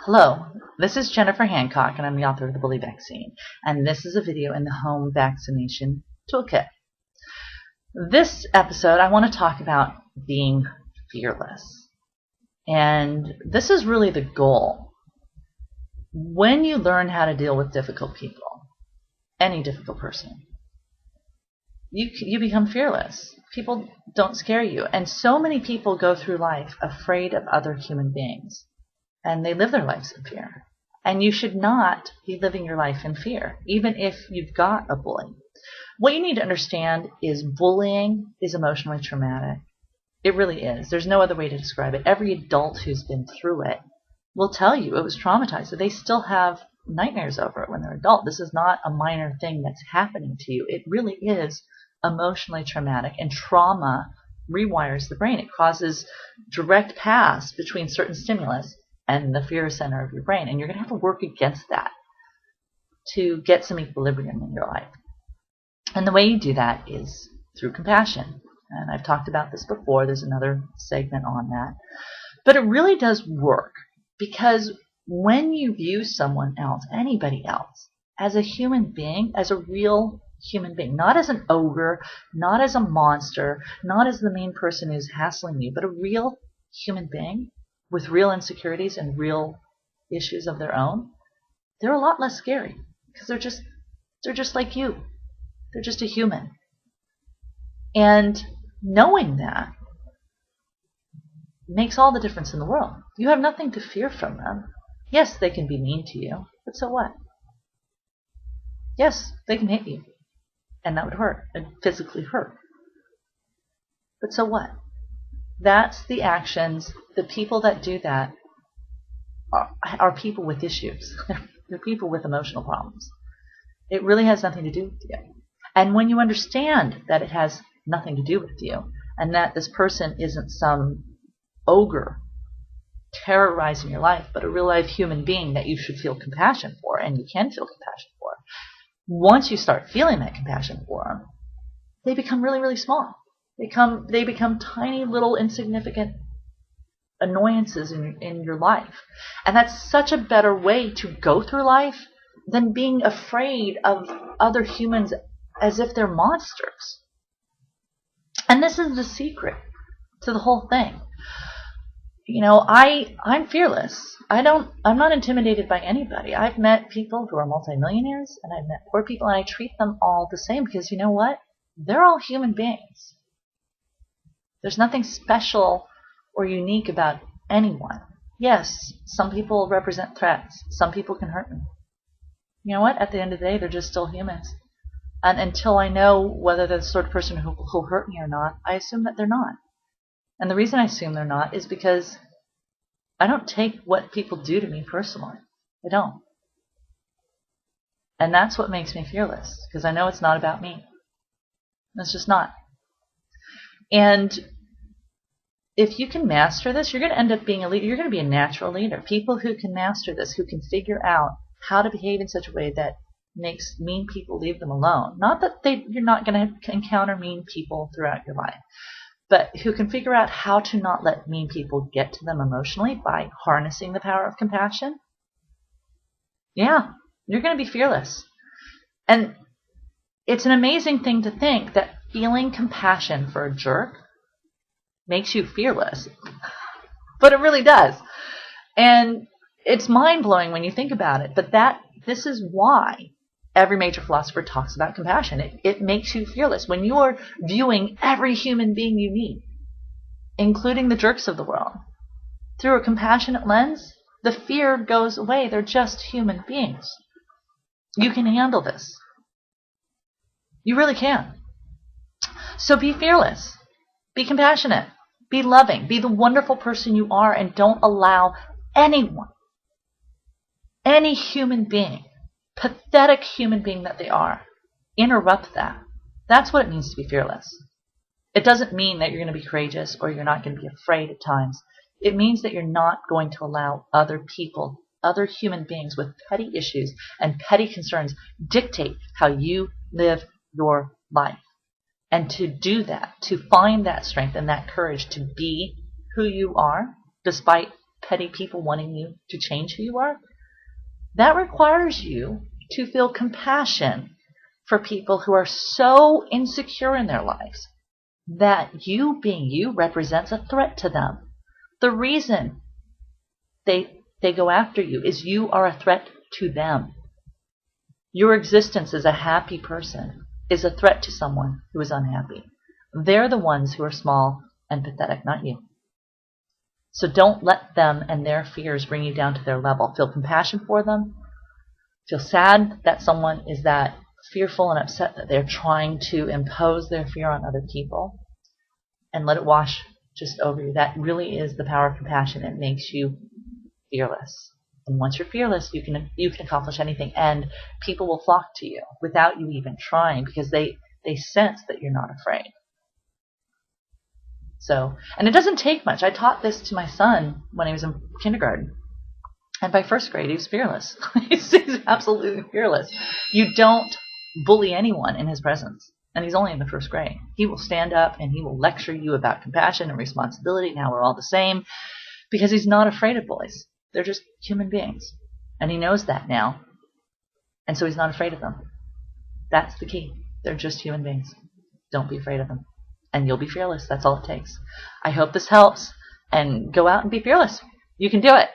Hello, this is Jennifer Hancock, and I'm the author of The Bully Vaccine, and this is a video in the Home Vaccination Toolkit. This episode, I want to talk about being fearless, and this is really the goal. When you learn how to deal with difficult people, any difficult person, you become fearless. People don't scare you, and so many people go through life afraid of other human beings. And they live their lives in fear. And you should not be living your life in fear, even if you've got a bully. What you need to understand is bullying is emotionally traumatic. It really is. There's no other way to describe it. Every adult who's been through it will tell you it was traumatized. So they still have nightmares over it when they're adult. This is not a minor thing that's happening to you. It really is emotionally traumatic. And trauma rewires the brain. It causes direct paths between certain stimulus and the fear center of your brain. And you're going to have to work against that to get some equilibrium in your life. And the way you do that is through compassion. And I've talked about this before. There's another segment on that. But it really does work, because when you view someone else, anybody else, as a human being, as a real human being, not as an ogre, not as a monster, not as the mean person who's hassling you, but a real human being, with real insecurities and real issues of their own, they're a lot less scary, because they're just like you. They're just a human. And knowing that makes all the difference in the world. You have nothing to fear from them. Yes, they can be mean to you, but so what? Yes, they can hit you, and that would hurt, and physically hurt. But so what? That's the actions. The people that do that are people with issues. They're people with emotional problems. It really has nothing to do with you. And when you understand that it has nothing to do with you, and that this person isn't some ogre terrorizing your life, but a real life human being that you should feel compassion for, and you can feel compassion for, once you start feeling that compassion for them, they become really, really small. They become tiny little insignificant annoyances in your life. And that's such a better way to go through life than being afraid of other humans as if they're monsters. And this is the secret to the whole thing. You know, I'm fearless. I'm not intimidated by anybody. I've met people who are multimillionaires, and I've met poor people, and I treat them all the same, because you know what? They're all human beings. There's nothing special or unique about anyone. Yes, some people represent threats. Some people can hurt me. You know what? At the end of the day, they're just still humans. And until I know whether they're the sort of person who'll hurt me or not, I assume that they're not. And the reason I assume they're not is because I don't take what people do to me personally. I don't. And that's what makes me fearless, because I know it's not about me. It's just not. And if you can master this, you're going to end up being a leader. You're going to be a natural leader. People who can master this, who can figure out how to behave in such a way that makes mean people leave them alone. Not that you're not going to encounter mean people throughout your life, but who can figure out how to not let mean people get to them emotionally by harnessing the power of compassion. Yeah, you're going to be fearless. And it's an amazing thing to think that feeling compassion for a jerk makes you fearless. But it really does. And it's mind-blowing when you think about it. But this is why every major philosopher talks about compassion. It makes you fearless. When you are viewing every human being you meet, including the jerks of the world, through a compassionate lens, the fear goes away. They're just human beings. You can handle this. You really can. So be fearless. Be compassionate. Be loving. Be the wonderful person you are, and don't allow anyone, any human being, pathetic human being that they are, interrupt that. That's what it means to be fearless. It doesn't mean that you're going to be courageous or you're not going to be afraid at times. It means that you're not going to allow other people, other human beings with petty issues and petty concerns dictate how you live your life. And to do that, to find that strength and that courage to be who you are, despite petty people wanting you to change who you are, that requires you to feel compassion for people who are so insecure in their lives that you being you represents a threat to them. The reason they go after you is you are a threat to them. Your existence as a happy person is a threat to someone who is unhappy. They're the ones who are small and pathetic, not you. So don't let them and their fears bring you down to their level. Feel compassion for them. Feel sad that someone is that fearful and upset that they're trying to impose their fear on other people. And let it wash just over you. That really is the power of compassion. It makes you fearless. And once you're fearless, you can accomplish anything. And people will flock to you without you even trying, because they sense that you're not afraid. So, and it doesn't take much. I taught this to my son when he was in kindergarten. And by first grade, he was fearless. He's absolutely fearless. You don't bully anyone in his presence. And he's only in the first grade. He will stand up and he will lecture you about compassion and responsibility and how we're all the same, because he's not afraid of bullies. They're just human beings. And he knows that now. And so he's not afraid of them. That's the key. They're just human beings. Don't be afraid of them. And you'll be fearless. That's all it takes. I hope this helps. And go out and be fearless. You can do it.